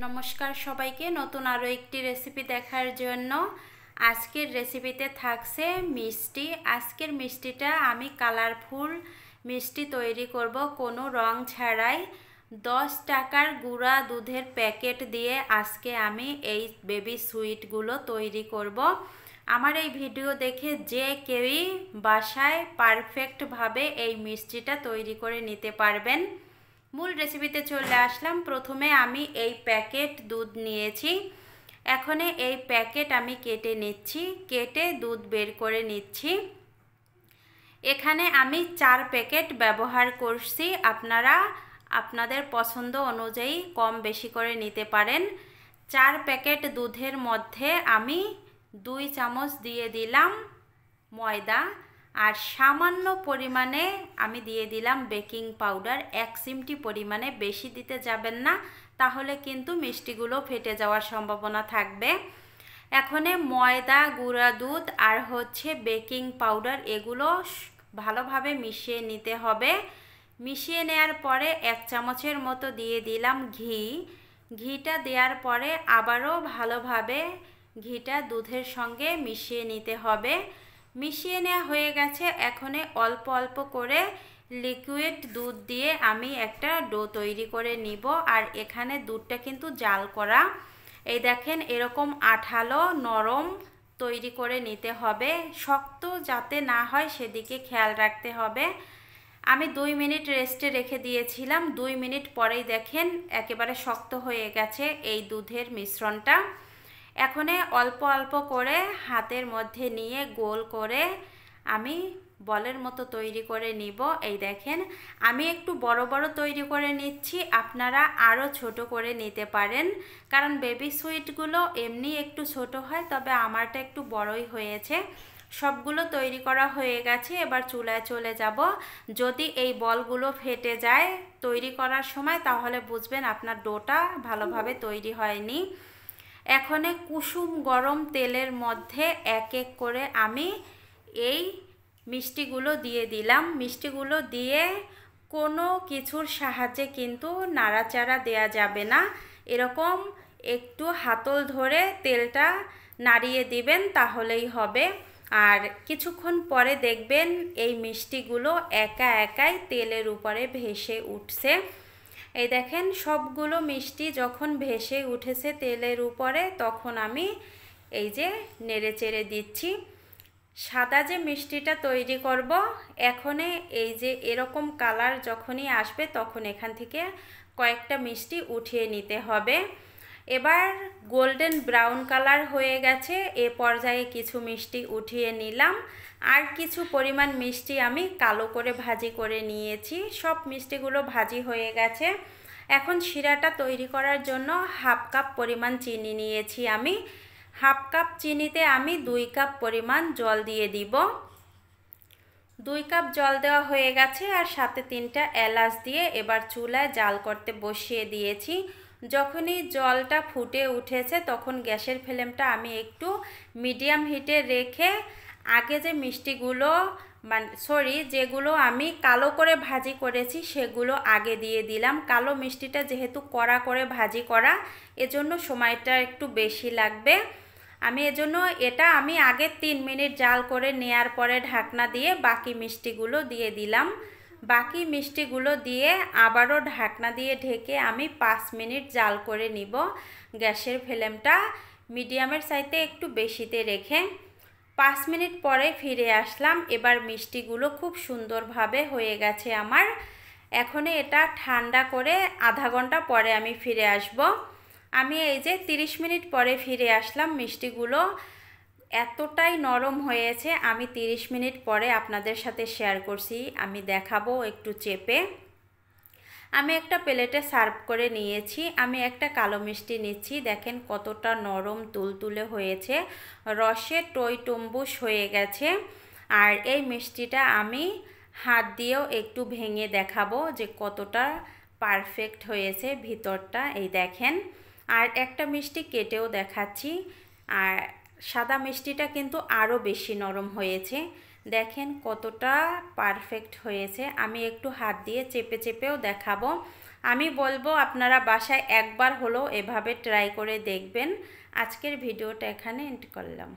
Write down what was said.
নমস্কার সবাইকে নতুন আরও একটি রেসিপি দেখার জন্য। আজকের রেসিপিতে থাকছে মিষ্টি। আজকের মিষ্টিটা আমি কালারফুল মিষ্টি তৈরি করব কোনো রং ছাড়াই। 10 টাকার গুঁড়া দুধের প্যাকেট দিয়ে আজকে আমি এই বেবি সুইটগুলো তৈরি করব। আমার এই ভিডিও দেখে যে কেউই বাসায় পারফেক্টভাবে এই মিষ্টিটা তৈরি করে নিতে পারবেন। মূল রেসিপিতে চলে আসলাম। প্রথমে আমি এই প্যাকেট দুধ নিয়েছি। এখন এই প্যাকেট আমি কেটে নিচ্ছি, কেটে দুধ বের করে নিচ্ছি। এখানে আমি 4 প্যাকেট ব্যবহার করছি। আপনারা আপনাদের পছন্দ অনুযায়ী কম বেশি করে নিতে পারেন। 4 প্যাকেট দুধের মধ্যে আমি 2 চামচ দিয়ে দিলাম ময়দা, আর সামান্য পরিমাণে আমি দিয়ে দিলাম বেকিং পাউডার। 1 চিমটি পরিমাণে, বেশি দিতে যাবেন না, তাহলে কিন্তু মিষ্টিগুলো ফেটে যাওয়ার সম্ভাবনা থাকবে। এখানে ময়দা, গুঁড়া দুধ আর বেকিং পাউডার এগুলো ভালোভাবে মিশিয়ে নিতে হবে। মিশিয়ে নেওয়ার পরে 1 চামচের মতো দিয়ে দিলাম ঘি। ঘিটা দেওয়ার পরে আবারও ভালোভাবে ঘিটা দুধের সঙ্গে মিশিয়ে নিতে হবে। মিশিয়ে নেওয়া হয়ে গেছে। এখন অল্প অল্প করে লিকুইড দুধ দিয়ে আমি একটা ডো তৈরি করে নিব। আর এখানে দুধটা কিন্তু জাল করা। এই দেখেন এরকম আঠালো নরম তৈরি করে নিতে হবে। শক্ত যাতে না হয় সেদিকে খেয়াল রাখতে হবে। আমি 2 মিনিট রেস্টে রেখে দিয়েছিলাম। 2 মিনিট পরেই দেখেন একেবারে শক্ত হয়ে গেছে এই দুধের মিশ্রণটা। এখন অল্প অল্প করে হাতের মধ্যে নিয়ে গোল করে আমি বলের মতো তৈরি করে নিব। এই দেখেন আমি একটু বড় বড় তৈরি করে নিচ্ছি, আপনারা আরও ছোট করে নিতে পারেন, কারণ বেবি সুইটগুলো এমনি একটু ছোট হয়, তবে আমারটা একটু বড়ই হয়েছে। সবগুলো তৈরি করা হয়ে গেছে। এবার চুলায় চলে যাব। যদি এই বলগুলো ফেটে যায় তৈরি করার সময়, তাহলে বুঝবেন আপনার ডোটা ভালোভাবে তৈরি হয়নি। এখন কুসুম গরম তেলের মধ্যে এক এক করে আমি এই মিষ্টিগুলো দিয়ে দিলাম। মিষ্টিগুলো দিয়ে কোনো কিছুর সাহায্যে কিন্তু নাড়াচাড়া দেয়া যাবে না। এরকম একটু হাতল ধরে তেলটা নাড়িয়ে দিবেন, তাহলেই হবে। আর কিছুক্ষণ পরে দেখবেন এই মিষ্টিগুলো একা একাই তেলের উপরে ভেসে উঠছে। এই দেখেন সবগুলো মিষ্টি যখন ভেসে উঠেছে তেলের উপরে, তখন আমি এই যে নেড়ে চেড়ে দিচ্ছি। সাদা যে মিষ্টিটা তৈরি করব, এখন এই যে এরকম কালার যখনই আসবে তখন এখান থেকে কয়েকটা মিষ্টি উঠিয়ে নিতে হবে। এবার গোল্ডেন ব্রাউন কালার হয়ে গেছে, এ পর্যায়ে কিছু মিষ্টি উঠিয়ে নিলাম। আর কিছু পরিমাণ মিষ্টি আমি কালো করে ভাজি করে নিয়েছি। সব মিষ্টিগুলো ভাজি হয়ে গেছে। এখন শিরাটা তৈরি করার জন্য 1/2 কাপ পরিমাণ চিনি নিয়েছি আমি। 1/2 কাপ চিনিতে আমি 2 কাপ পরিমাণ জল দিয়ে দিব। 2 কাপ জল দেওয়া হয়ে গেছে, আর সাথে 3টা এলাচ দিয়ে এবার চুলায় জাল করতে বসিয়ে দিয়েছি। যখনই জলটা ফুটে উঠেছে তখন গ্যাসের ফ্লেমটা আমি একটু মিডিয়াম হিটে রেখে আগে যে মিষ্টিগুলো যেগুলো আমি কালো করে ভাজি করেছি সেগুলো আগে দিয়ে দিলাম। কালো মিষ্টিটা যেহেতু কড়া করে ভাজি করা, এজন্য সময়টা একটু বেশি লাগবে। এজন্য এটা আমি আগে 3 মিনিট জাল করে নেয়ার পরে ঢাকনা দিয়ে বাকি মিষ্টিগুলো দিয়ে দিলাম। বাকি মিষ্টিগুলো দিয়ে আবারও ঢাকনা দিয়ে ঢেকে আমি 5 মিনিট জাল করে নিব। গ্যাসের ফ্লেমটা মিডিয়ামের চাইতে একটু বেশিতে রেখে 5 মিনিট পরে ফিরে আসলাম। এবার মিষ্টিগুলো খুব সুন্দরভাবে হয়ে গেছে আমার। এখন এটা ঠান্ডা করে আধা ঘন্টা পরে আমি ফিরে আসব। আমি এই যে 30 মিনিট পরে ফিরে আসলাম। মিষ্টিগুলো এতটাই নরম হয়েছে, আমি 30 মিনিট পরে আপনাদের সাথে শেয়ার করছি। আমি দেখাবো একটু চেপে। আমি একটা প্লেটে সার্ভ করে নিয়েছি। আমি একটা কালো মিষ্টি নিচ্ছি। দেখেন কতটা নরম তুলতুলে হয়েছে, রসে টইটুম্বুস হয়ে গেছে। আর এই মিষ্টিটা আমি হাত দিয়েও একটু ভেঙে দেখাবো যে কতটা পারফেক্ট হয়েছে ভিতরটা। এই দেখেন। আর একটা মিষ্টি কেটেও দেখাচ্ছি। আর সাদা মিষ্টিটা কিন্তু আরও বেশি নরম হয়েছে। দেখেন কতটা পারফেক্ট হয়েছে। আমি একটু হাত দিয়ে চেপে চেপেও দেখাবো। আমি বলবো আপনারা বাসায় একবার হলেও এভাবে ট্রাই করে দেখবেন। আজকের ভিডিওটা এখানে এন্ড করলাম।